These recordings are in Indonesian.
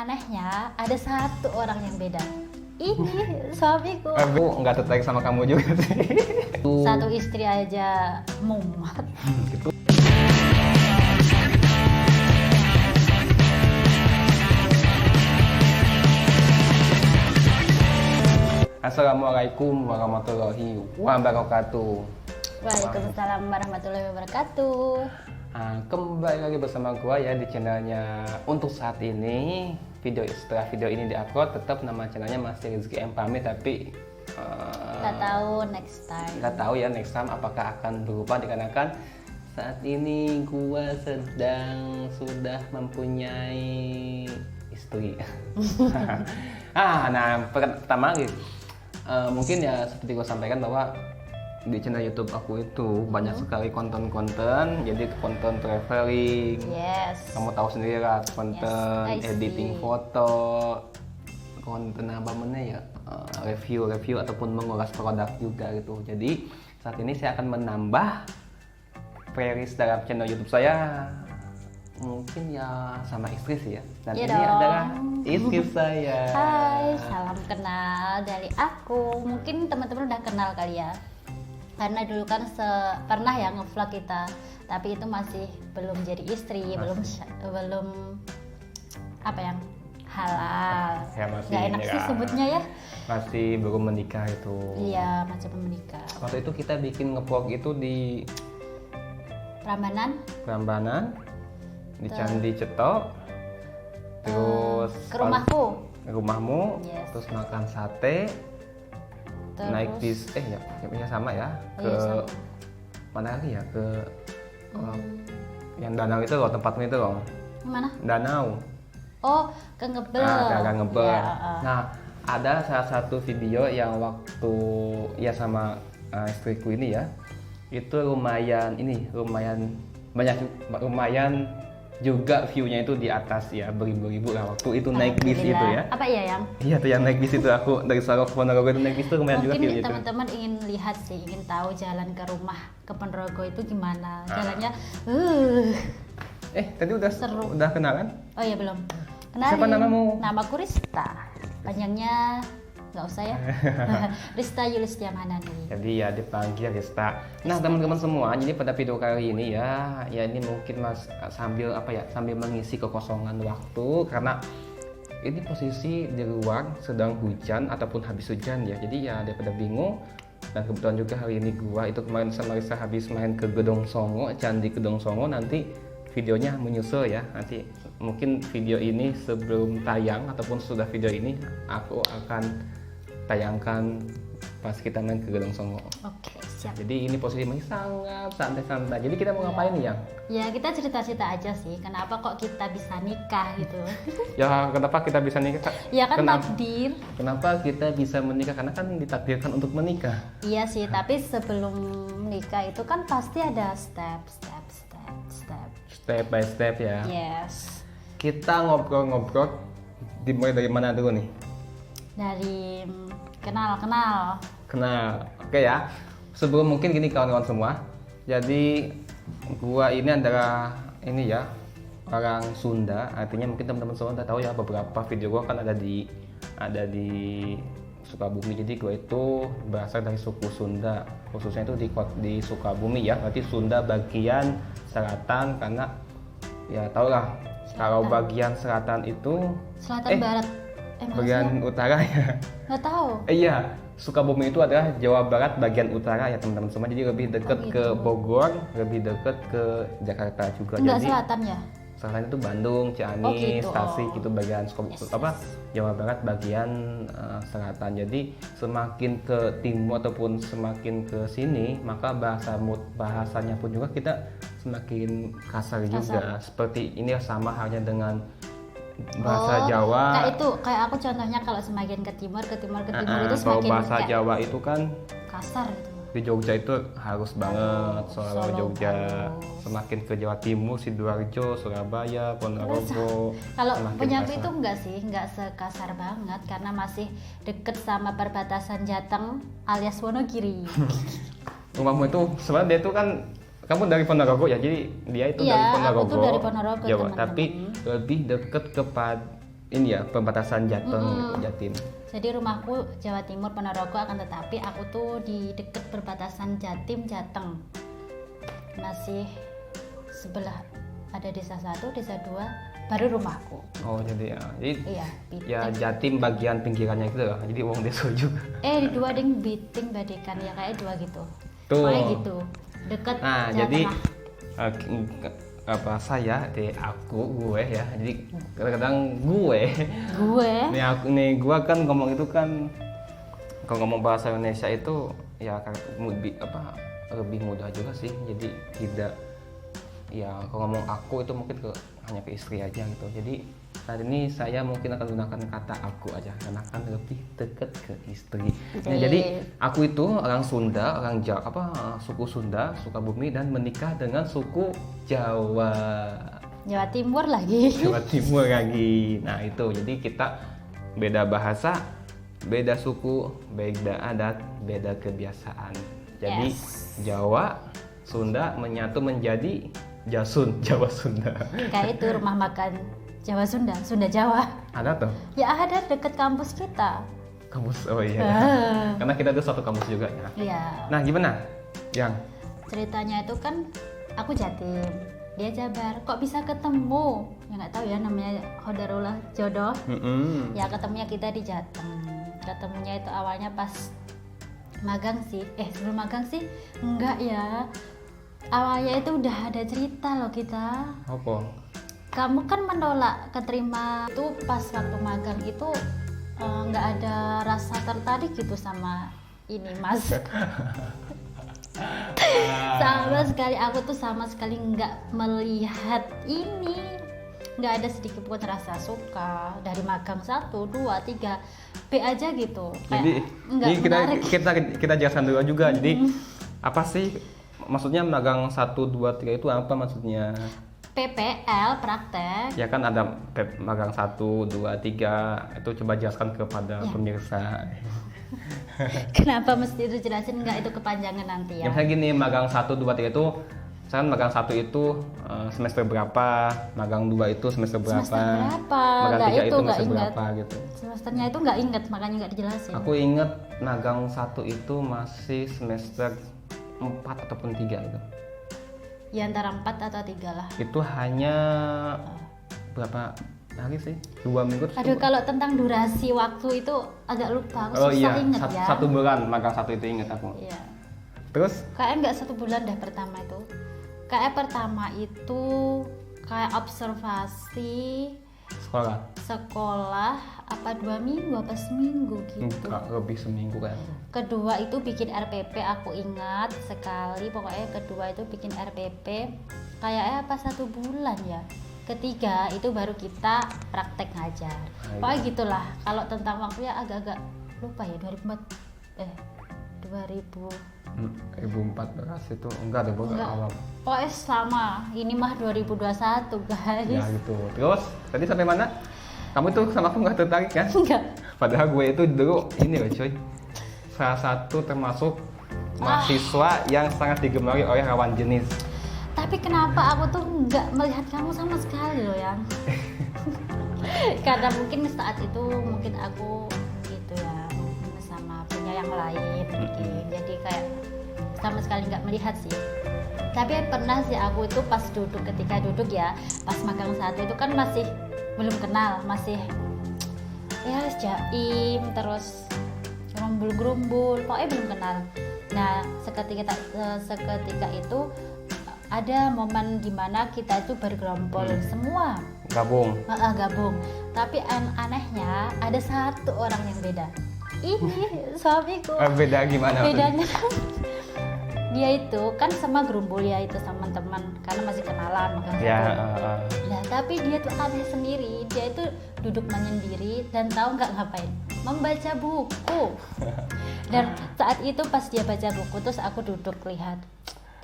anehnya ada satu orang yang beda. Ini suamiku. Aku nggak tertarik sama kamu juga sih. Satu istri aja mumet. Gitu. Assalamualaikum warahmatullahi wabarakatuh. Waalaikumsalam warahmatullahi wabarakatuh. Kembali lagi bersama gua ya di channelnya. Untuk saat ini setelah video ini diupload, tetap nama channelnya masih Rizky M Pamit, tapi Nggak tahu next time. nggak tahu ya next time apakah akan berubah, dikarenakan saat ini gua sudah mempunyai istri. Nah pertama gitu, mungkin ya seperti gue sampaikan bahwa di channel YouTube aku itu banyak sekali konten-konten, jadi konten traveling. Yes. Kamu tahu sendiri lah, konten Yes, I see. editing foto, konten apa mana ya, review ataupun mengulas produk juga gitu. Jadi saat ini saya akan menambah playlist dalam channel YouTube saya, mungkin ya sama istri sih ya. Dan Iya ini dong. adalah istri saya. Hai, salam kenal dari aku. Mungkin teman-teman udah kenal kali ya. Karena dulu kan pernah ya ngevlog kita, tapi itu masih belum jadi istri, belum apa yang halal. Ya, masih Nggak enak sih ya. sebutnya ya. Masih belum menikah itu. Iya, macam menikah. Waktu itu kita bikin ngevlog itu di Prambanan, di Candi Cetok, terus Ke rumahku. rumahmu, Yes. terus makan sate, Terus naik bis, ya sama ya, ke iya, sama. mana lagi ya, ke yang danau itu loh, tempatmu itu loh, Mana? danau. Oh, ke Ngebel. Kagak Ngebel. Iya, Nah, ada salah satu video yang waktu ya sama istriku ini ya, itu lumayan banyak, lumayan juga view-nya itu di atas ya, beribu-ribu lah waktu itu naik bis itu Alhamdulillah. ya. Apa iya yang? Iya tuh yang naik bis itu, aku dari Sorong ke Ponorogo itu naik bis itu lumayan juga Mungkin view-nya itu. teman-teman ingin lihat sih, ingin tahu jalan ke rumah ke Ponorogo itu gimana. Jalannya Tadi udah Seru. udah kenalan? Oh iya belum. Kenalin. Siapa namamu? Namaku Rista. Panjangnya nggak usah ya. Rista Yulistia Manani. Jadi ya dipanggil Rista. Nah teman-teman semua, jadi pada video kali ini ya ini mungkin sambil mengisi kekosongan waktu, karena ini posisi di luar sedang hujan ataupun habis hujan ya. Jadi ya daripada bingung, dan kebetulan juga hari ini gua itu kemarin sama Rista habis main ke Gedong Songo, Candi Gedong Songo, nanti videonya menyusul ya. Nanti mungkin video ini sebelum tayang ataupun sudah video ini aku akan tayangkan pas kita main ke Gedong Songo. Oke, siap. Jadi ini posisi masih sangat santai-santai. Jadi kita mau ngapain nih, Yang? Ya kita cerita-cerita aja sih. Kenapa kok kita bisa nikah gitu? Ya kenapa kita bisa nikah? Ya kan Kenapa? takdir. Kenapa kita bisa menikah? Karena kan ditakdirkan untuk menikah. Iya sih, tapi sebelum nikah itu kan pasti ada step. Step by step ya. Yes. Kita ngobrol-ngobrol dimulai dari mana dulu nih? Dari kenal. Kenal. Oke ya. Sebelum mungkin gini kawan-kawan semua. Jadi gua ini adalah orang Sunda. Artinya mungkin teman-teman semua udah tahu ya, beberapa video gua kan ada di Sukabumi. Jadi gue itu berasal dari suku Sunda, khususnya itu di Sukabumi ya. Berarti Sunda bagian selatan, karena ya tau lah kalau bagian selatan itu Selatan barat. bagian utara ya. Nggak tahu. Iya, Sukabumi itu adalah Jawa Barat bagian utara ya teman-teman semua. Jadi lebih dekat gitu. ke Bogor, lebih dekat ke Jakarta juga. Enggak Jadi selatan ya? selatan itu Bandung, Ciamis, gitu. Tasik, itu bagian Jawa Barat bagian selatan. Jadi semakin ke timur ataupun semakin ke sini, maka bahasanya pun juga kita semakin kasar juga. Seperti ini sama halnya dengan bahasa Jawa. Kayak aku contohnya kalau semakin ke timur itu Kalau semakin bahasa kayak Jawa itu kan kasar gitu. di Jogja itu halus banget, Solo, Jogja. halus. Semakin ke Jawa Timur, Sidoarjo, Surabaya, Ponorogo. Kalau semakin punyaku kasar. itu enggak sekasar banget karena masih deket sama perbatasan Jateng alias Wonogiri. Rumahmu itu sebenarnya dia itu kan, kamu dari Ponorogo ya, jadi dia itu Iya, dari aku Ponorogo. tuh dari Ponorogo, Jawa, teman-teman. tapi lebih deket ini ya perbatasan Jateng gitu, Jatim. Jadi rumahku Jawa Timur Ponorogo, akan tetapi aku tuh di deket perbatasan Jatim Jateng. Masih sebelah, ada desa 1, desa 2, baru rumahku. Oh jadi Iya, ya Jatim bagian pinggirannya gitu ya. Jadi wong desa juga. di 2 ding Biting Badekan ya, kayak 2 gitu. Tuh. Pokoknya gitu. Deket Nah, Jawa jadi Tengah. apa saya gue ya. Jadi kadang-kadang gue gue kan ngomong itu kan, kalau ngomong bahasa Indonesia itu ya lebih mudah juga sih. Jadi tidak ya, kalau ngomong aku itu mungkin hanya ke istri aja gitu. Jadi saat ini saya mungkin akan gunakan kata aku aja karena kan lebih dekat ke istri. Nah, jadi aku itu orang Sunda, orang Jawa, suku Sunda, Sukabumi, dan menikah dengan suku Jawa Timur lagi. Jawa Timur lagi. Nah itu, jadi kita beda bahasa, beda suku, beda adat, beda kebiasaan. Jadi Jawa Sunda menyatu menjadi Jasun, Jawa Sunda. Kayak itu rumah makan Jawa Sunda, Sunda Jawa. Ada tuh? Ya ada, deket kampus kita. Kampus, oh iya. Karena kita tuh satu kampus juga ya. Iya. Nah gimana? Yang Ceritanya itu kan aku Jatim, dia Jabar. Kok bisa ketemu? Ya nggak tahu ya, namanya khodarullah jodoh. Ya ketemunya kita di Jateng. Ketemunya itu awalnya pas magang sih. Sebelum magang sih enggak ya. Awalnya itu udah ada cerita loh kita. apa? Kamu kan menolak keterima itu pas waktu magang itu, nggak ada rasa tertarik gitu sama ini Mas. Aku tuh sama sekali nggak melihat ini, nggak ada sedikit pun rasa suka dari magang 1, 2, 3 B aja gitu. Jadi kita jelaskan dulu juga. Jadi apa sih maksudnya magang 1, 2, 3 itu apa maksudnya? PPL praktek. Ya kan ada magang 1, 2, 3. Itu coba jelaskan kepada pemirsa. Kenapa mesti itu jelasin? Enggak, itu kepanjangan nanti ya. Misalnya gini, magang 1, 2, 3 itu misalkan magang 1 itu semester berapa, magang 2 itu semester berapa, magang 3 itu semester berapa gitu. Semesternya itu nggak inget, makanya nggak dijelasin. Aku inget magang 1 itu masih semester 4 ataupun 3 gitu. Ya antara 4 atau 3 lah. Itu hanya berapa hari sih? 2 minggu. Aduh, kalau tentang durasi waktu itu agak lupa. Aku susah inget ya. 1 bulan magang 1 itu inget aku. Iya. Terus? Kayaknya nggak 1 bulan dah pertama itu. Kayak pertama itu kayak observasi sekolah apa 2 minggu apa seminggu gitu. Enggak, lebih seminggu kan. Kedua itu bikin RPP, aku ingat sekali. Pokoknya kedua itu bikin RPP kayaknya apa 1 bulan ya. Ketiga itu baru kita praktek ngajar. Pokoknya gitulah. Kalau tentang waktunya agak-agak lupa ya. 2014 itu enggak deh, awal. Pokoknya sama. Ini mah 2021 guys. Ya gitu. Terus tadi sampai mana? Kamu tuh sama aku nggak tertarik kan? Enggak. Padahal gue itu dulu ini loh coy, salah satu termasuk mahasiswa yang sangat digemari oleh lawan jenis. Tapi kenapa aku tuh nggak melihat kamu sama sekali loh yang? Karena mungkin saat itu mungkin aku gitu ya, sama punya yang lain mungkin. Jadi kayak sama sekali nggak melihat sih. Tapi pernah sih aku itu pas ketika duduk ya, pas magang 1 itu kan masih belum kenal, masih ya jaim, terus gerumbul, pokoknya belum kenal. Nah seketika itu ada momen dimana kita itu bergerombol semua gabung. Tapi anehnya ada 1 orang yang beda. Ini suamiku. Beda gimana? Bedanya dia itu kan sama gerumbul ya, itu sama teman karena masih kenalan magang Nah tapi dia tuh aneh sendiri, dia itu duduk menyendiri dan tahu nggak ngapain, membaca buku. Dan saat itu pas dia baca buku terus aku duduk lihat,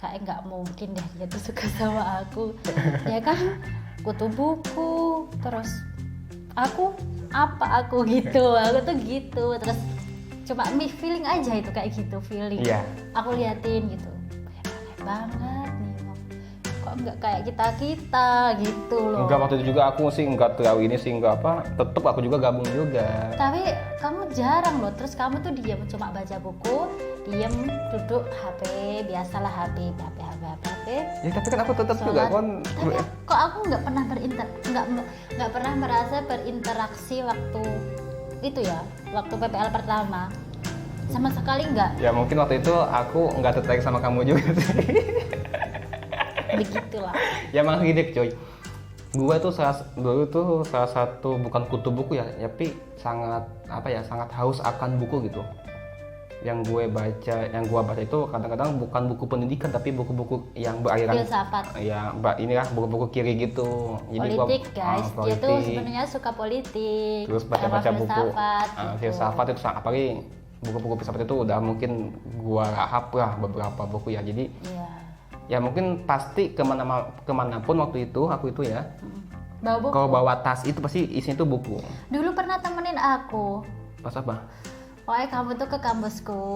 kayak nggak mungkin deh dia tuh suka sama aku. Ya kan, kutu buku terus aku gitu, aku tuh gitu terus. Cuma feeling aja itu kayak gitu, feeling. Yeah. Aku liatin gitu, aneh banget nih, kok kok nggak kayak kita gitu loh. Enggak, waktu itu juga aku sih enggak terlalu ini sih, enggak apa, tetep aku juga gabung juga. Tapi kamu jarang loh, terus kamu tuh diam cuma baca buku, diam duduk HP, biasalah HP. Ya tapi kan aku tetep juga Sholat. kan. Tapi kok aku nggak pernah nggak pernah merasa berinteraksi waktu itu ya, waktu PPL pertama sama sekali nggak. Ya mungkin waktu itu aku nggak tertarik sama kamu juga sih. Begitulah. Ya emang gini coy, gue tuh dulu tuh salah satu, bukan kutu buku ya, tapi sangat sangat haus akan buku gitu. Yang gue baca itu kadang-kadang bukan buku pendidikan tapi buku-buku yang beraliran, Filsafat. ya inilah buku-buku kiri gitu. Jadi Politik gua, guys, dia tuh sebenarnya suka politik. terus baca-baca sama buku filsafat, gitu. filsafat itu apalagi buku-buku filsafat itu udah mungkin gua lahap lah beberapa buku ya. Jadi Iya. ya mungkin pasti kemanapun waktu itu aku itu ya, Bawa buku. kalau bawa tas itu pasti isinya tuh buku. Dulu pernah temenin aku. Pas apa? Pokoknya kamu tuh ke kampusku,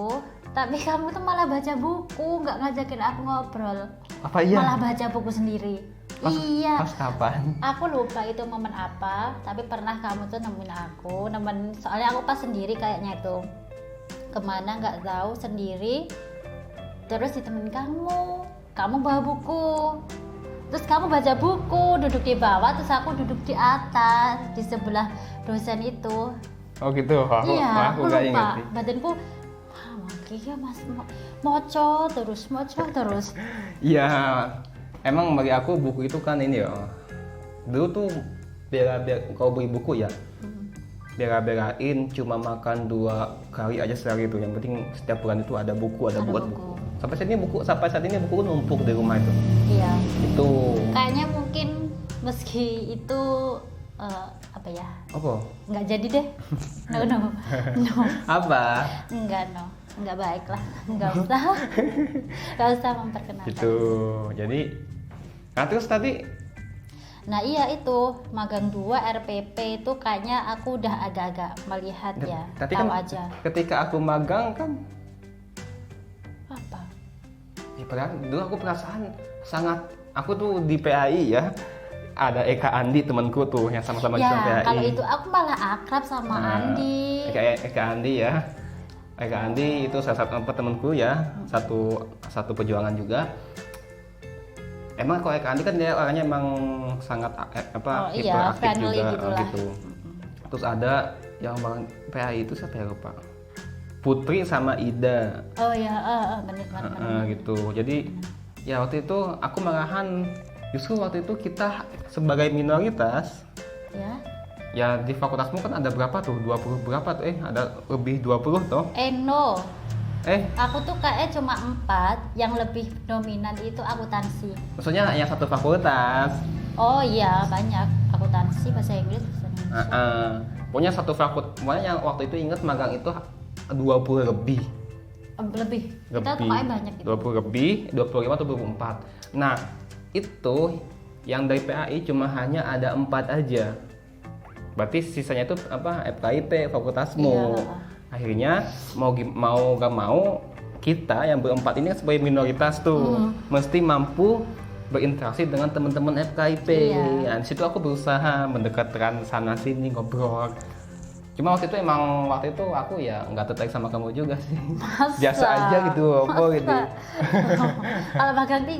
tapi kamu tuh malah baca buku, nggak ngajakin aku ngobrol. Apa iya? Malah baca buku sendiri. Iya. Pas kapan? Aku lupa itu momen apa, tapi pernah kamu tuh nemuin aku, soalnya aku pas sendiri kayaknya itu. Kemana nggak tahu sendiri, terus ditemenin kamu bawa buku, terus kamu baca buku, duduk di bawah, terus aku duduk di atas, di sebelah dosen itu. Oh gitu. Iya, aku nggak lupa. ingat sih. Badanku, makanya mas moco terus. Iya, emang bagi aku buku itu kan ini ya. Dulu tuh kalau beli buku ya, bela-belain cuma makan 2 kali aja sehari itu. Yang penting setiap bulan itu ada buku. Sampai saat ini buku numpuk di rumah itu. Iya. Itu. Kayaknya mungkin meski itu apa ya? Apa? Nggak jadi deh. No. Apa? Nggak baik lah. Nggak usah memperkenalkan. Gitu. Jadi, nah terus tadi. Nah iya itu magang 2 RPP itu kayaknya aku udah agak-agak melihat ya. Tapi Tahu kan aja. ketika aku magang kan, Apa? ya padahal dulu aku perasaan aku tuh di PAI ya, ada Eka Andi temanku tuh yang sama-sama Ya, jurusan PAI. kalau itu aku malah akrab sama Andi. Eka Andi ya. Eka Andi itu salah satu temanku ya, satu perjuangan juga. Emang kalau Eka Andi kan dia orangnya emang sangat hiperaktif friendly juga gitulah. gitu. Terus ada yang bang PAI itu siapa ya, lupa. Putri sama Ida. Oh ya, bener. Gitu. Jadi ya waktu itu aku malahan, justru waktu itu kita sebagai minoritas Ya. ya, di fakultasmu kan ada berapa tuh? 20 berapa tuh? Ada lebih 20 toh? No. Aku tuh kayaknya cuma 4, yang lebih dominan itu akuntansi. Maksudnya yang satu fakultas. Oh iya, banyak. Akuntansi, bahasa Inggris, bahasa Indonesia. Pokoknya satu fakultas, pokoknya yang waktu itu inget magang itu 20 lebih. Lebih. Kita tuh kayak banyak gitu. 20 lebih, 25 atau 24. Nah, itu yang dari PAI cuma hanya ada 4 aja. Berarti sisanya itu FKIP, fakultasmu. Iya. Akhirnya mau gak mau kita yang berempat ini sebagai minoritas tuh mesti mampu berinteraksi dengan teman-teman FKIP. Iya. Nah, di situ aku berusaha mendekatkan sana sini ngobrol. Cuma waktu itu aku ya nggak tertarik sama kamu juga sih. Masa? Biasa aja gitu, gitu. Kalau magang 3?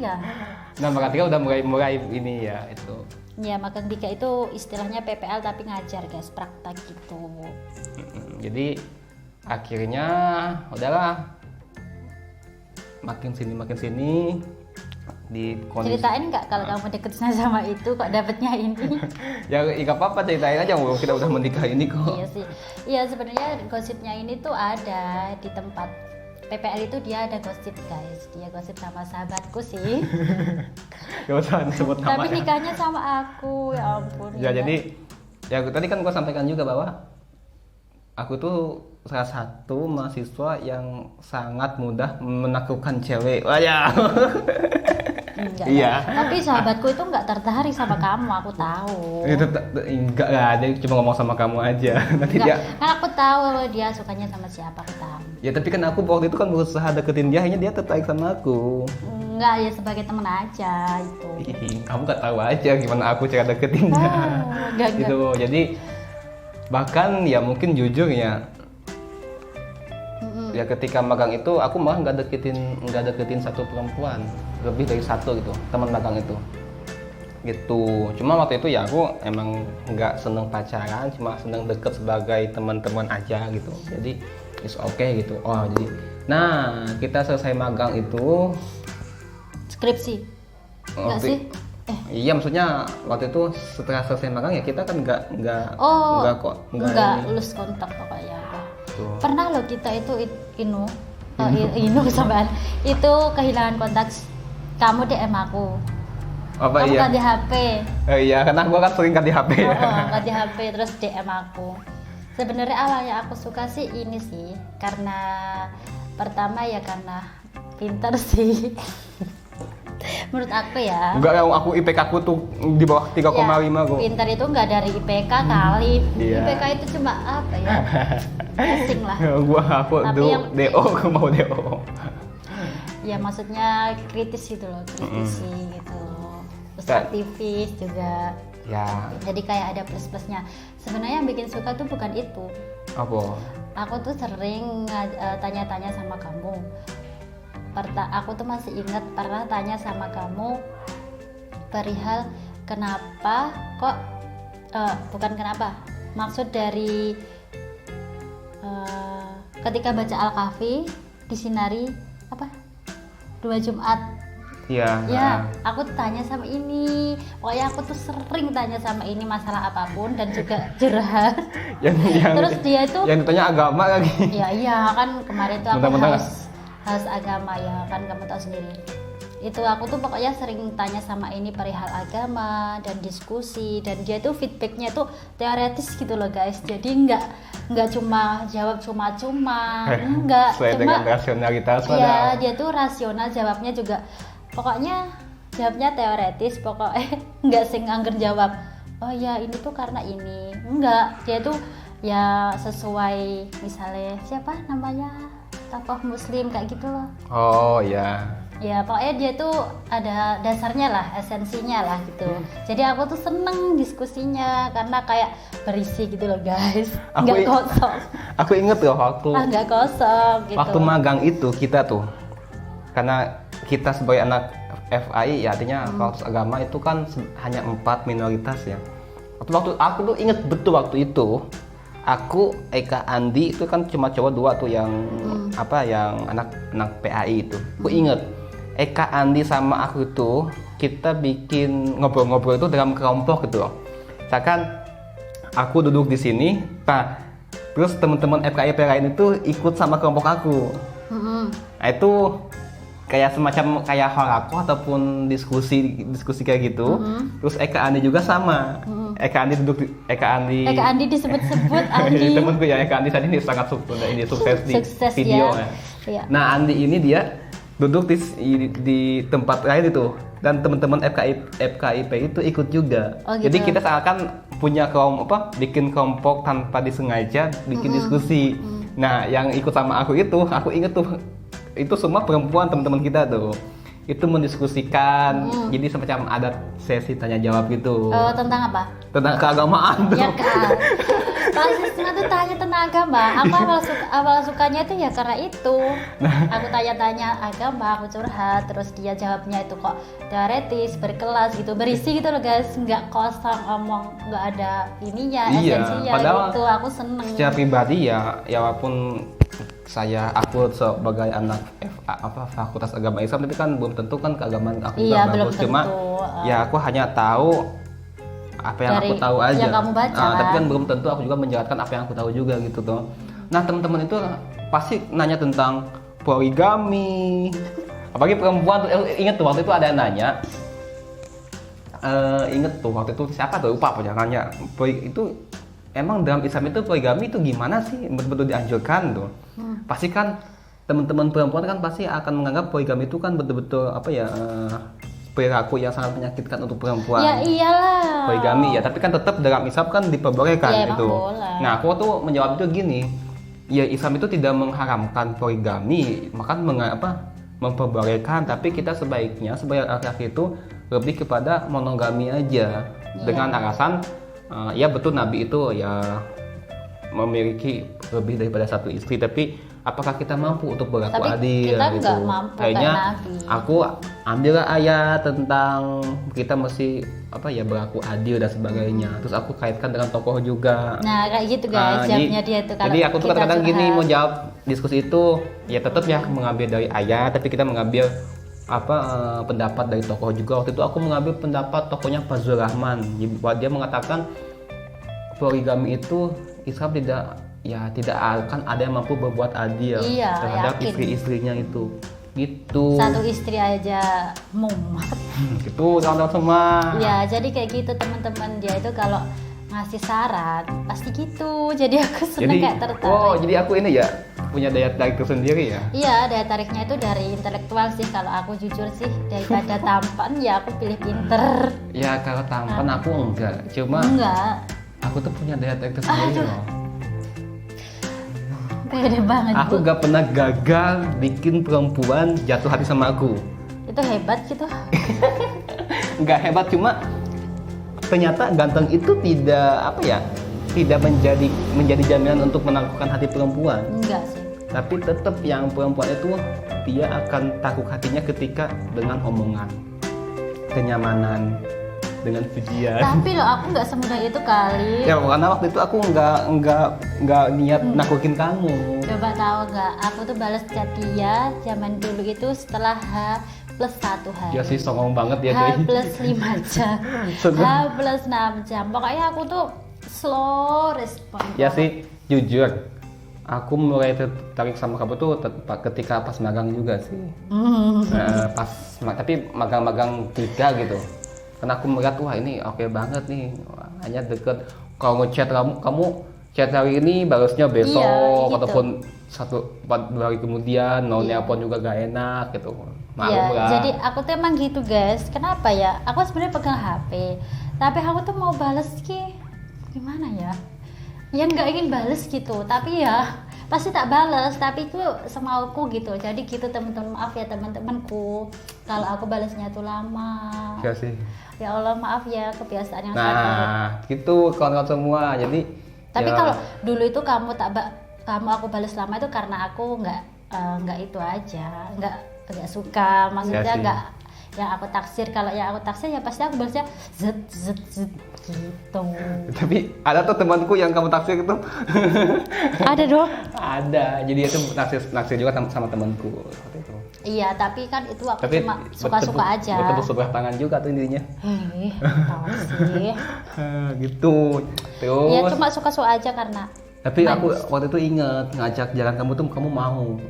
Nah, magang 3 udah mulai ini ya itu. Ya, magang 3 itu istilahnya PPL tapi ngajar guys, praktek gitu. Jadi akhirnya udahlah, makin sini di kondisi. Ceritain nggak kalau kamu deketnya sama itu kok dapetnya ini? Ya nggak apa-apa, ceritain aja, kita udah menikah ini kok. Iya sih. Iya, sebenarnya gosipnya ini tuh ada di tempat PPL itu, dia ada gosip guys. Dia gosip sama sahabatku sih. Gak usah disebut nama. Tapi nikahnya sama aku, ya ampun. Ya jadi ya tadi kan gua sampaikan juga bahwa aku tuh salah satu mahasiswa yang sangat mudah menaklukkan cewek. Wah ya. Enggak Iya. lah. Tapi sahabatku itu nggak tertarik sama kamu, aku tahu. Itu enggak lah, dia cuma ngomong sama kamu aja. Nanti dia Kan aku tahu dia sukanya sama siapa, aku tahu. ya tapi kan aku waktu itu kan berusaha deketin dia, akhirnya dia tertarik sama aku. Enggak, ya sebagai teman aja itu. Ih, kamu gak tahu aja gimana aku cara deketinnya. Enggak. Gitu. Jadi bahkan ya mungkin jujur ya. Ya ketika magang itu aku malah nggak deketin satu perempuan, lebih dari satu gitu teman magang itu. Gitu. Cuma waktu itu ya aku emang nggak seneng pacaran, cuma seneng deket sebagai teman-teman aja gitu. Jadi it's okay gitu. Oh jadi, nah kita selesai magang itu. Skripsi. Enggak waktu- sih? Iya maksudnya waktu itu setelah selesai magang ya kita kan nggak Enggak lulus kontak pokoknya. Tuh. Pernah loh kita itu Inu sampean itu kehilangan kontak, kamu DM aku. Apa Kamu iya? ganti HP. Iya karena gua kan sering ganti HP ya. Ganti HP terus DM aku. Sebenarnya awalnya aku suka sih ini sih karena pertama ya karena pintar sih. Menurut aku ya. Enggak, aku IPK aku tuh di bawah 3,5 kok. Pintar itu enggak dari IPK kali. Iya. IPK itu cuma apa ya? Asing lah. Aku Tapi do yang- DO, aku mau DO. Ya maksudnya kritis gitu loh, kritisi gitu. Terus Kan. aktivis juga. Ya, Jadi kayak ada plus-plusnya. Sebenarnya yang bikin suka tuh bukan itu. apa? Aku tuh sering tanya-tanya sama kamu. Aku tuh masih ingat pernah tanya sama kamu perihal kenapa kok bukan kenapa. Maksud dari ketika baca Al-Kahfi disinari apa? 2 Jumat. Iya. Ya, aku tanya sama ini. Pokoknya aku tuh sering tanya sama ini masalah apapun dan juga curhat. yang Terus dia itu yang ditanya agama lagi. ya iya kan kemarin tuh aku Bentar-bentar. harus agama ya kan kamu tahu sendiri. Itu aku tuh pokoknya sering tanya sama ini perihal agama dan diskusi dan dia tuh feedbacknya tuh teoretis gitu loh guys. Jadi nggak cuma jawab cuma-cuma, enggak. Sesuai dengan Cuma rasionalitas iya, padahal. dia tuh rasional jawabnya juga. Pokoknya jawabnya teoretis, pokoknya nggak sing angger jawab. Oh ya ini tuh karena ini. Enggak, dia tuh ya sesuai misalnya siapa namanya tokoh muslim kayak gitu loh. Oh ya. Ya pokoknya dia tuh ada dasarnya lah, esensinya lah gitu. Jadi aku tuh seneng diskusinya karena kayak berisi gitu loh guys. Nggak kosong. Aku inget loh waktu Nggak kosong gitu. waktu magang itu kita tuh karena kita sebagai anak FAI ya artinya fakultas agama itu kan hanya 4 minoritas ya. Waktu aku tuh inget betul waktu itu aku Eka Andi itu kan cuma cowok 2 tuh yang apa yang anak PAI itu. Aku inget Eka Andi sama aku itu kita bikin ngobrol-ngobrol itu dalam kelompok gitu loh. Misalkan aku duduk di sini, nah terus teman-teman FKIP lain itu ikut sama kelompok aku. Nah itu kayak semacam kayak halakoh ataupun diskusi kayak gitu. Terus Eka Andi juga sama. Eka Andi Eka Andi disebut-sebut Andi. temanku ya Eka Andi tadi ini sangat sukses di Sukses video ya. ya. Iya. Nah Andi ini dia duduk di tempat lain itu dan teman-teman FKIP itu ikut juga. Oh, gitu. Jadi kita seakan punya bikin kelompok tanpa disengaja bikin diskusi. Nah yang ikut sama aku inget tuh itu semua perempuan teman-teman kita tuh itu mendiskusikan. Jadi semacam ada sesi tanya jawab gitu Tentang apa? tentang keagamaan tuh. Ya kan. Basisnya tuh tanya tentang agama. Aku awal sukanya itu ya karena itu. Aku tanya-tanya agama, aku curhat, terus dia jawabnya itu kok teoretis, berkelas gitu, berisi gitu loh guys, nggak kosong ngomong, nggak ada ininya, Iya, esensinya padahal gitu. Aku seneng. Secara pribadi ya walaupun aku sebagai anak fakultas agama Islam tapi kan belum tentu kan keagamaan aku Iya, juga belum bagus. Cuma tentu. ya aku hanya tahu apa yang Dari aku tahu aja. yang kamu baca, Tapi kan? kan belum tentu aku juga menjalankan apa yang aku tahu juga gitu tuh. Nah teman-teman itu pasti nanya tentang poligami. Apalagi perempuan tuh, inget tuh waktu itu ada yang nanya. Inget tuh waktu itu siapa tuh lupa apa ya nanya. Itu emang dalam Islam itu poligami itu gimana sih betul-betul dianjurkan tuh? Pasti kan teman-teman perempuan kan pasti akan menganggap poligami itu kan betul-betul apa ya perilaku yang sangat menyakitkan untuk perempuan. Ya iyalah. Poligami ya, tapi kan tetap dalam Islam kan diperbolehkan Ya, emang itu. boleh. Nah, aku tuh menjawab itu gini, ya Islam itu tidak mengharamkan poligami, maka memperbolehkan, tapi kita sebaiknya sebagai laki-laki itu lebih kepada monogami aja, dengan alasan ya betul Nabi itu ya memiliki lebih daripada satu istri, tapi apakah kita mampu untuk berlaku Tapi adil kita gitu? nggak mampu Kayaknya kayak Nabi. aku ambillah ayat tentang kita mesti berlaku adil dan sebagainya. Terus aku kaitkan dengan tokoh juga. Nah kayak gitu guys, jawabnya dia tuh kalau Jadi aku tuh kita kadang-kadang gini curhat. mau jawab diskusi itu ya tetap ya mengambil dari ayat, tapi kita mengambil pendapat dari tokoh juga. Waktu itu aku mengambil pendapat tokohnya Fazlur Rahman. Dia mengatakan poligami itu Islam tidak akan ada yang mampu berbuat adil terhadap yakin. istri-istrinya itu. Gitu. Satu istri aja mumet. Gitu teman-teman semua. Ya jadi kayak gitu teman-teman, dia itu kalau ngasih saran pasti gitu. Jadi aku seneng kayak tertarik. Oh, jadi aku ini ya punya daya tarik tersendiri ya. Iya, daya tariknya itu dari intelektual sih. Kalau aku jujur sih, daripada tampan ya aku pilih pinter. Ya kalau tampan aku enggak, cuma Enggak, aku tuh punya daya tarik tersendiri loh. pede banget. Aku Bu. gak pernah gagal bikin perempuan jatuh hati sama aku. Itu hebat gitu. Nggak hebat, cuma ternyata ganteng itu tidak menjadi jaminan untuk menaklukkan hati perempuan. Enggak sih. Tapi tetap yang perempuan itu dia akan takluk hatinya ketika dengan omongan, kenyamanan, dengan pujian. Tapi loh aku nggak semudah itu kali. Ya karena waktu itu aku nggak niat naklukin kamu. Coba tahu nggak? Aku tuh balas chat dia zaman dulu itu setelah H+1 hari. Ya sih songong banget ya H+5 jam. H+6 jam. Pokoknya aku tuh slow respon. Ya sih jujur. Aku mulai tertarik sama kamu tuh ketika pas magang juga sih. Tapi magang-magang 3 gitu. Karena aku melihat wah ini oke banget nih, hanya deket. Kalau ngechat kamu chat hari ini balasnya besok gitu. ataupun 2 hari kemudian, nelpon juga gak enak gitu. Maklum lah. Jadi aku tuh emang gitu guys. Kenapa ya? Aku sebenarnya pegang HP, tapi aku tuh mau bales gimana ya? Yang nggak ingin bales gitu, tapi ya pasti tak bales, tapi itu semauku gitu. Jadi gitu teman-teman, maaf ya teman-temanku kalau aku balesnya tuh lama. Ya sih. Ya Allah maaf ya, kebiasaan yang sangat buruk. Nah, gitu kawan-kawan semua. Jadi Tapi ya, kalau dulu itu kamu aku balas lama itu karena aku nggak itu aja, nggak suka, maksudnya sih. nggak yang aku taksir. Kalau yang aku taksir ya pasti aku balasnya zet gitu. tapi ada tuh temanku yang kamu taksir itu. Ada dong. Ada. Jadi itu naksir juga sama temanku waktu itu. Iya, tapi kan itu aku Tapi cuma suka-suka aja. bertepuk sebelah tangan juga tuh intinya. Tahu sih. Gitu. Terus. Ya cuma suka-suka aja karena. Tapi aku waktu itu inget ngajak jalan kamu tuh kamu mau.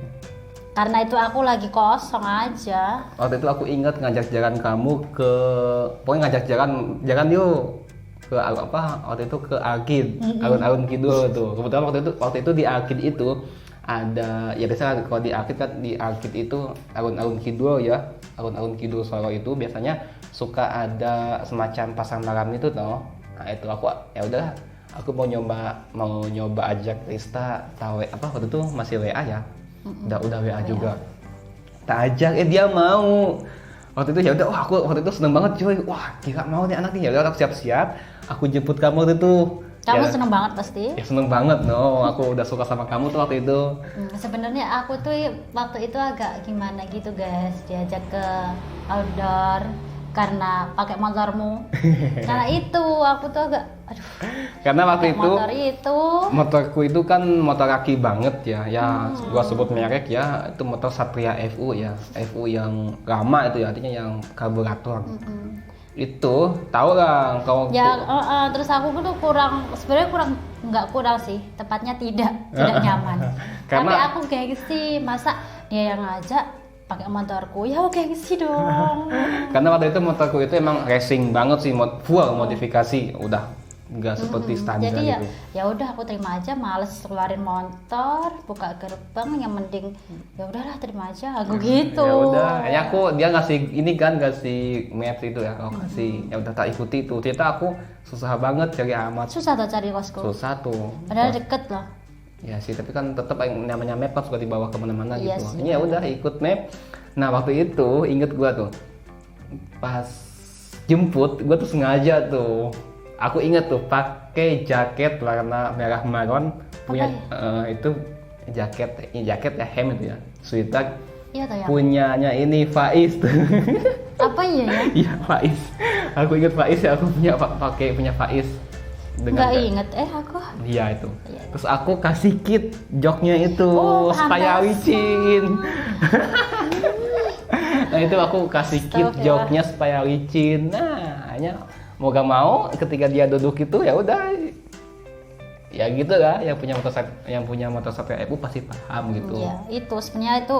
Karena itu aku lagi kosong aja. Waktu itu aku inget ngajak jalan kamu pokoknya ngajak jalan yuk ke waktu itu ke Arkid, alun-alun Kidul tuh. Kebetulan waktu itu di Arkid itu ada ya biasa kalau di Arkid itu alun-alun Kidul ya, alun-alun Kidul Solo itu biasanya suka ada semacam pasar malam itu toh. Nah itu aku ya udahlah, aku mau nyoba ajak Rista waktu itu masih WA ya, udah WA juga. Tak ajak dia mau. Waktu itu ya udah, aku waktu itu seneng banget cuy. Wah, gila mau nih anak nih. Ya udah aku siap-siap. Aku jemput kamu waktu itu. Kamu ya, seneng banget pasti. Ya seneng banget, no. Aku udah suka sama kamu tuh waktu itu. Sebenarnya aku tuh waktu itu agak gimana gitu guys, diajak ke outdoor karena pakai motormu. Karena itu aku tuh agak Karena waktu itu motor itu motorku itu kan motor kaki banget ya. Gua sebut merek ya, itu motor Satria FU ya. FU yang lama itu ya, artinya yang karburator. Itu tahu lah kalau ya terus aku tuh sebenarnya nggak kurang sih, tepatnya tidak nyaman. Tapi aku gengsi, masa dia yang ngajak pakai motorku, ya oke gengsi dong. Karena waktu itu motorku itu emang racing banget sih, full modifikasi, udah nggak seperti stanza Jadi gitu. ya udah aku terima aja, males keluarin motor, buka gerbang, yang penting ya udahlah terima aja aku gitu. Ya udah, kayaknya dia ngasih ini kan, ngasih maps itu ya, kasih ya udah tak ikuti itu. Ternyata aku susah banget cari amat, Susah tuh cari kosku. susah tuh. Padahal deket loh. Ya sih, tapi kan tetap yang namanya map kan suka dibawa kemana-mana Iya gitu. sih. Ini ya udah ikut map. Nah waktu itu inget gua tuh pas jemput gua tuh sengaja tuh. Aku inget tuh pakai jaket warna merah maron punya itu jaket ya hem itu ya, sweater Iya tuh ya. punyanya ini Faiz tuh. Apa iya ya? Iya Faiz. Aku inget Faiz ya, aku punya Faiz. Nggak inget aku. Iya itu. Iya. Terus aku kasih kit joknya itu Oh, supaya pantas. licin. Nah itu aku kasih kit Astagfirullah. joknya supaya licin. Nah, hanya mau gak mau ketika dia duduk itu ya udah. Ya gitu lah, yang punya motorcycle FU pasti paham gitu. Iya, itu sebenarnya itu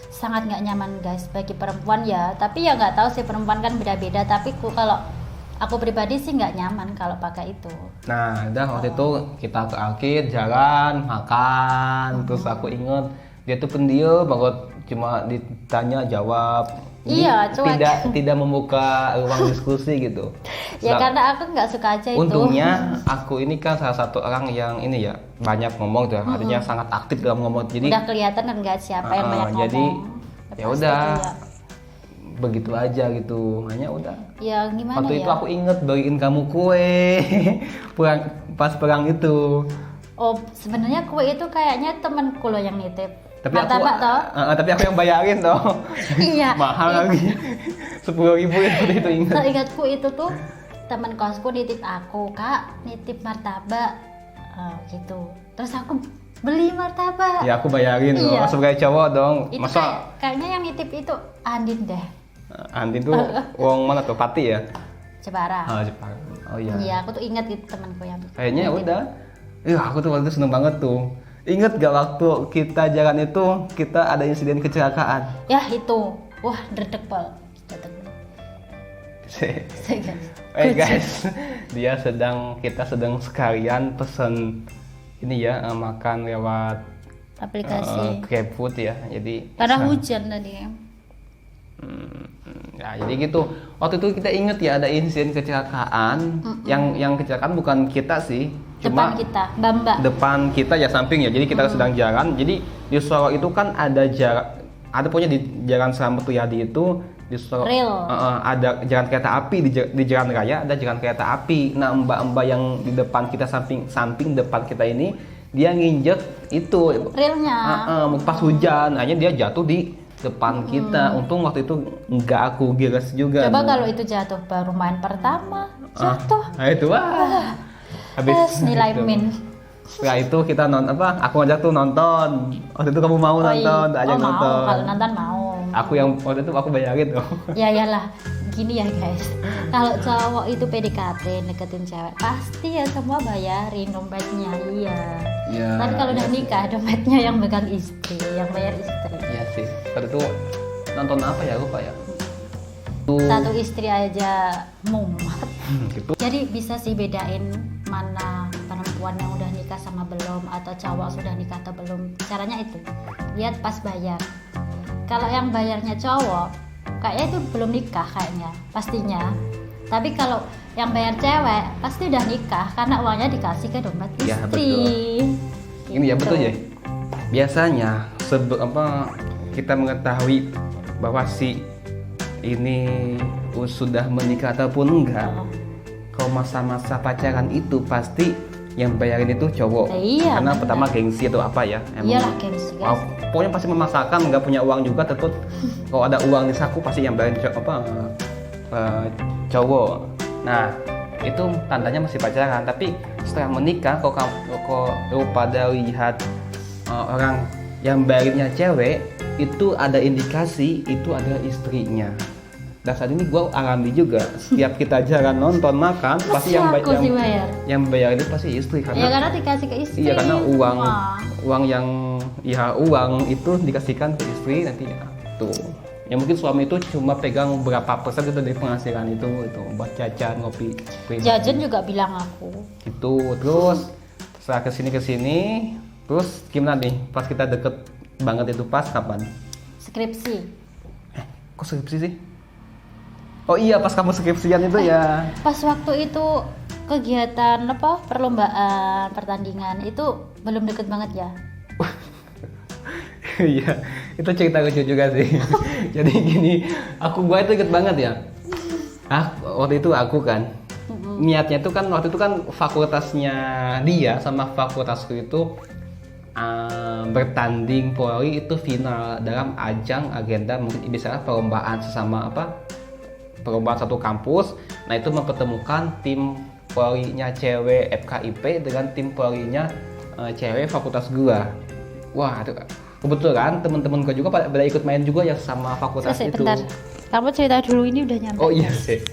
sangat nggak nyaman guys bagi perempuan ya. Tapi ya nggak tahu sih, perempuan kan beda-beda. Tapi kalau aku pribadi sih nggak nyaman kalau pakai itu. Nah, udah waktu itu kita ke arcade, jalan, makan, terus aku inget dia tuh pendiam banget, cuma ditanya jawab. Jadi Iya, cuek. tidak membuka ruang diskusi gitu. Ya Sa- karena aku nggak suka aja itu. Untungnya aku ini kan salah satu orang yang ini ya banyak ngomong tuh, artinya sangat aktif dalam ngomong. Jadi udah kelihatan kan nggak siapa yang banyak ngomong. jadi ya Pasti udah itu ya. begitu aja gitu. Hanya udah. Ya gimana Waktu ya? itu aku inget beliin kamu kue pas perang itu. Oh sebenarnya kue itu kayaknya temanku loh yang nitip. Tapi Martabak toh? tapi aku yang bayarin toh. Iya. Mahal lagi. 10.000 ya waktu itu ingat. Seingatku itu tuh teman kosku nitip aku, Kak, nitip martabak. Gitu. Terus aku beli martabak. Ya aku bayarin loh. Iya. Sebagai cowok dong. Itu Masa kayaknya yang nitip itu Andin deh. Andin tuh wong mana tuh? Pati ya? Cebara. Jepang. Oh iya. Iya, aku tuh ingat itu temanku yang Kayaknya nitip. udah. Aku tuh waktu itu seneng banget tuh. Ingat gak waktu kita jalan itu kita ada insiden kecelakaan? Ya itu. Wah, dredeg pol. Guys, kita sedang sekalian pesen ini ya, makan lewat Aplikasi. GrabFood ya. Jadi Karena hujan tadi. ya jadi gitu. Waktu itu kita inget ya ada insiden kecelakaan. Yang kecelakaan bukan kita sih, Depan kita, Bamba. depan kita ya, samping ya. Jadi kita sedang jalan. Jadi di Solo itu kan ada punya di Jalan Selamat Riyadi itu di Solo. Rel. Ada jalan kereta api di jalan raya, ada jalan kereta api. Nah, mbak-mbak yang di depan kita, samping depan kita ini, dia nginjek itu Realnya. pas hujan, akhirnya dia jatuh di depan kita. Untung waktu itu nggak aku giles juga. Coba kalau itu jatuh baru main pertama, jatuh. Nah itu wah. Habis Nilai gitu. min. Setelah itu kita aku ngajak tuh nonton. Waktu itu kamu mau nonton, tak ajak mau. nonton. Kalau nonton mau. Waktu itu aku bayarin tuh. Ya iyalah, gini ya guys. Kalau cowok itu PDKT deketin cewek, pasti ya semua bayarin dompetnya, iya. Iya. Tapi kalau udah nikah, dompetnya yang pegang istri, yang bayar istri. Iya sih. Waktu itu nonton apa ya, lupa ya. Satu istri aja mumet. Gitu. Jadi bisa sih bedain mana perempuan yang udah nikah sama belum, atau cowok sudah nikah atau belum. Caranya itu, lihat pas bayar. Kalau yang bayarnya cowok, kayaknya itu belum nikah kayaknya, pastinya. Tapi kalau yang bayar cewek, pasti udah nikah karena uangnya dikasih ke dompet Ya, istri. Ini ya Gitu. betul ya. Biasanya kita mengetahui bahwa si ini sudah menikah ataupun enggak. Oh. Kalau masa-masa pacaran itu pasti yang bayarin itu cowok. Iya, Karena benar. pertama gengsi atau apa ya. Iyalah gengsi guys. Pokoknya pasti memaksakan, nggak punya uang juga tetap. Kalau ada uang di saku pasti yang bayarin cowok. Nah itu tandanya masih pacaran. Tapi setelah menikah, kok lu pada lihat orang yang bayarinnya cewek, itu ada indikasi itu adalah istrinya. Dan saat ini gue alami juga, setiap kita jalan nonton makan pasti Masih yang aku sih bayar. yang bayar itu pasti istri, Ya karena dikasih ke istri. iya, karena uang Wah. uang itu dikasihkan ke istri nanti ya tuh. Ya mungkin suami itu cuma pegang berapa persen gitu dari penghasilan itu buat jajan, ngopi, Jajan juga bilang aku. gitu. Terus setelah kesini terus gimana nih pas kita deket banget itu pas kapan? Skripsi. Kok skripsi sih? Oh iya, pas kamu skripsian itu ya. Pas waktu itu kegiatan apa perlombaan pertandingan itu belum deket banget ya. Iya, itu cerita lucu juga sih. Jadi gini, gua itu inget banget ya. Waktu itu aku kan niatnya itu kan waktu itu kan fakultasnya dia sama fakultasku itu bertanding Polri itu final dalam ajang agenda mungkin bisa perlombaan sesama perlombaan satu kampus. Nah itu mempertemukan tim Polri-nya cewek FKIP dengan tim Polri-nya cewek fakultas gua. Wah, itu kebetulan teman-teman gua juga pada ikut main juga ya sama fakultas itu. Bentar. Kamu cerita dulu, ini udah nyampe. Oh iya sih.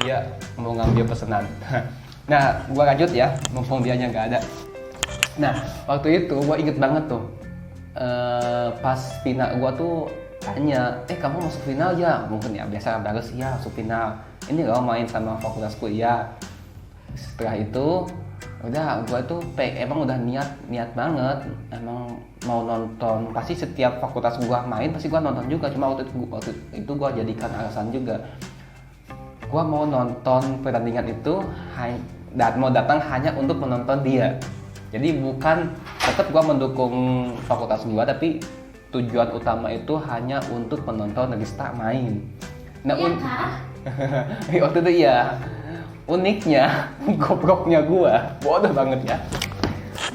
Dia mau ngambil pesanan. Nah, gua lanjut ya, mumpung dianya nggak ada. Nah, waktu itu gua inget banget tuh. Pas final gua tuh tanya, kamu masuk final ya? Mungkin ya biasa bagus ya masuk final. Ini loh main sama fakultasku ya. Setelah itu udah gua tuh emang udah niat banget emang mau nonton. Pasti setiap fakultas gua main pasti gua nonton juga. Cuma waktu itu gua jadikan alasan juga. Gua mau nonton pertandingan itu mau datang hanya untuk menonton dia. Jadi bukan tetap gua mendukung fakultas gua, tapi tujuan utama itu hanya untuk menonton Rista main. Nah, waktu itu iya. Uniknya, gobloknya gua, bodoh banget ya.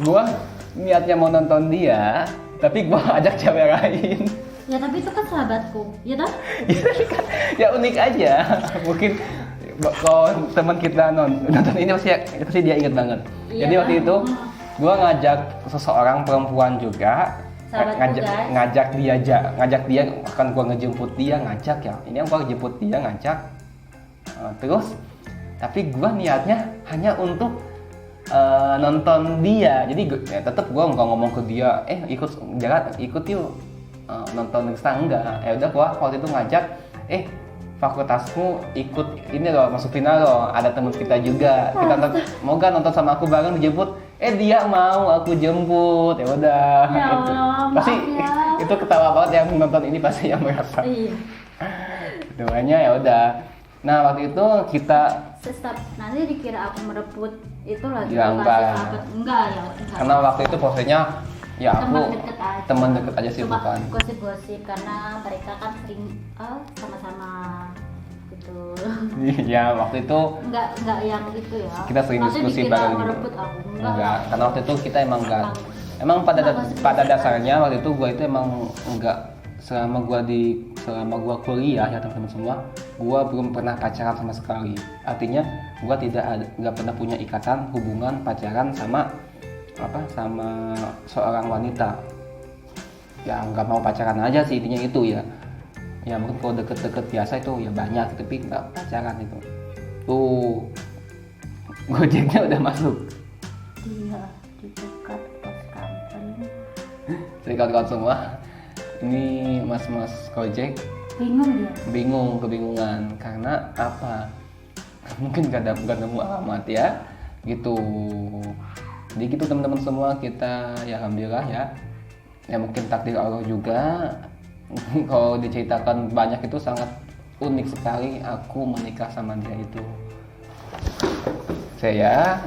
Gua niatnya mau nonton dia, tapi gua ajak cewek lain. Ya tapi itu kan sahabatku, ya toh? Ya unik aja. Mungkin kalau teman kita nonton ini pasti dia inget banget. Iya. Jadi waktu itu gua ngajak seseorang perempuan juga. Ngajak dia akan gua ngejemput dia ngajak ya. Ini gua jemput dia ngajak. Terus tapi gue niatnya hanya untuk nonton dia. Jadi tetap gue nggak ngomong ke dia ikut yuk nonton Rista, enggak. Ya udah gue waktu itu ngajak fakultasmu ikut ini loh, masuk final loh, ada teman kita juga, kita mau gak nonton sama aku bareng, dijemput dia mau aku jemput. Ya udah ya itu pasti itu ketawa banget yang nonton ini pasti yang merasa. Iya. Doanya ya udah. Nah waktu itu kita nanti dikira aku merebut itu lagi. Ya enggak. Enggak. Karena waktu itu posisinya ya aku teman deket aja sih. Cuma bukan gosip-gosip karena mereka kan sering sama-sama gitu. Ya waktu itu enggak yang gitu ya. Kita sering nanti diskusi dikira bareng gitu. merebut aku. Enggak, karena waktu itu kita emang pada dasarnya waktu itu gua itu emang enggak, selama gua kuliah ya teman-teman semua, gua belum pernah pacaran sama sekali. Artinya gua nggak pernah punya ikatan hubungan pacaran sama seorang wanita. Ya nggak mau pacaran aja sih intinya itu ya. Ya mungkin kalau deket-deket biasa itu ya banyak, tapi nggak pacaran itu. Tuh Gojeknya udah masuk. Iya, di dekat pos kantor. Jadi kawan-kawan semua, ini mas-mas Gojek kebingungan karena apa? Mungkin gak nemu alamat ya, gitu. Jadi gitu teman-teman semua, kita ya alhamdulillah ya mungkin takdir Allah juga. Kalau diceritakan banyak itu sangat unik sekali aku menikah sama dia itu. Saya